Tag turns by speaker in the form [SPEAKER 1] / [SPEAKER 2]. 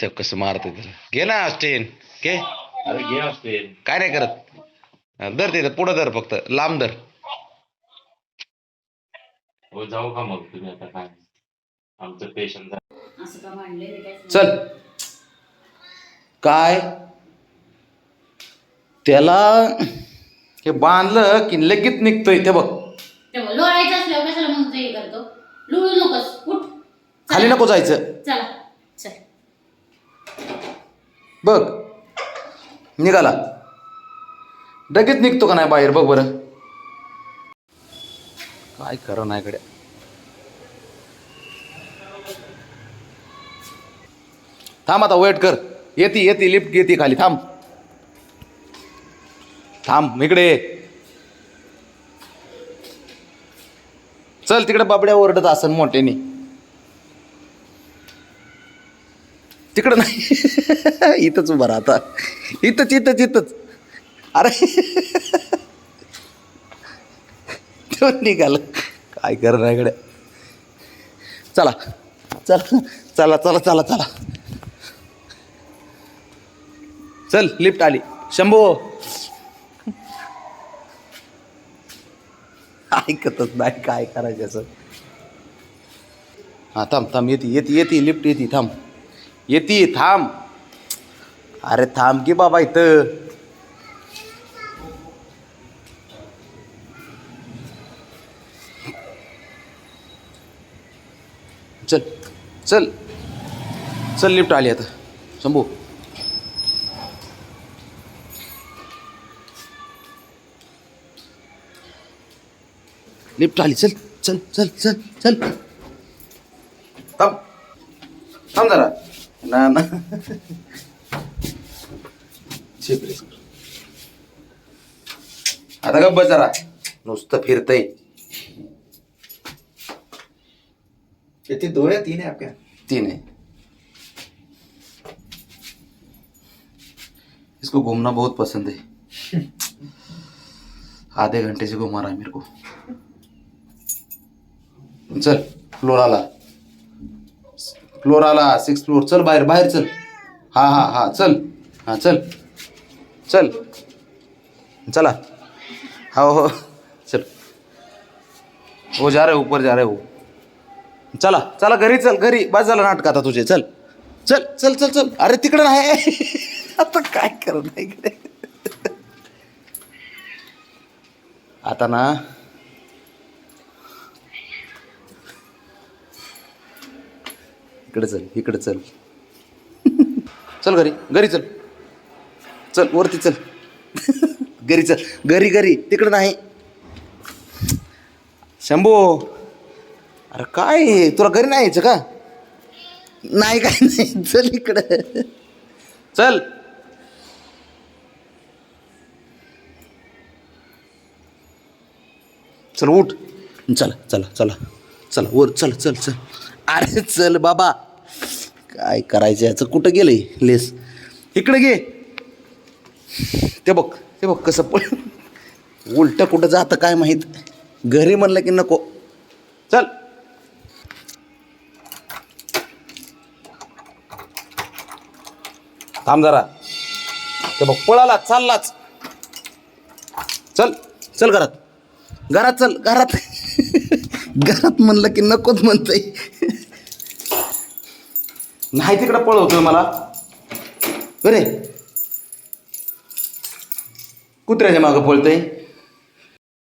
[SPEAKER 1] ते कसं मारते त्याला. घे ना स्टेन घे.
[SPEAKER 2] अरे घे असते.
[SPEAKER 1] काय नाही करत. धर तिथं पुढं धर, फक्त लांब धर.
[SPEAKER 2] हो जाऊ का मग तुम्ही आता? काय आमचं पेशंट
[SPEAKER 1] चल. काय त्याला हे बांधलं की लगेच निघतोय ते बघ.
[SPEAKER 3] लोळायचं असल्यावर कशाला मग ते करतो? लोळू नकोस, उठ.
[SPEAKER 1] खाली नको जायचं.
[SPEAKER 3] चला चल.
[SPEAKER 1] बघ निघाला. लगेच निघतो का नाही बाहेर बघ बरं. काय खरं नाही कडे. थांब आता, वेट कर. येते लिफ्ट येते खाली. थांब थांब इकडे ये. चल तिकडे बाबड्या ओरडत असन मोठ्याने. तिकडं नाही इथंच उभा राहता. इथंच. अरे तो निघाल. काय कर नाही इकडे. चला चला चला चला चला. चल लिफ्ट आली. शंभू ऐकतच नाही काय करायचं असं. हा थांब येते लिफ्ट येते. थांब येते थांब. अरे थांब की बाबा इथं. चल लिफ्ट आली आता. शंभू लिफ्ट आली. चल थांब जरा ना आता गप्प जरा. नुसतं फिरतय.
[SPEAKER 4] कितनी 2 है 3 है आपके?
[SPEAKER 1] 3 है. इसको घूमना बहुत पसंद है. आधे घंटे से घुमा रहा है मेरे को. चल फ्लोर आला 6th फ्लोर. चल बाहेर चल. हा चल चला. हो चल. वो जा रहे ऊपर जा रहे हो. चला घरी बस झालं नाटक आता तुझे. चल. अरे तिकडं नाही. आता काय करत नाही इकडे. आता ना इकडे चल. चल घरी चल वरती चल. घरी चल. घरी तिकडं नाही. शंभू अरे काय तुला घरी नाही यायचं का? नाही काय नाही. चल इकडं चल. चल उठ. चला वर चल. अरे चल बाबा. काय करायचं याचं. कुठं गेलंय लेस. इकडे घे. ते बघ कसं उलट कुठं जातं काय माहीत. घरी म्हणलं की नको. चल थांब जरा. ते बघ पळाला चाललाच. चल घरात चल. घरात म्हणलं की नकोच म्हणतंय. नाही तिकडं पळवतोय मला. बरे कुत्र्याच्या मागं पळतंय.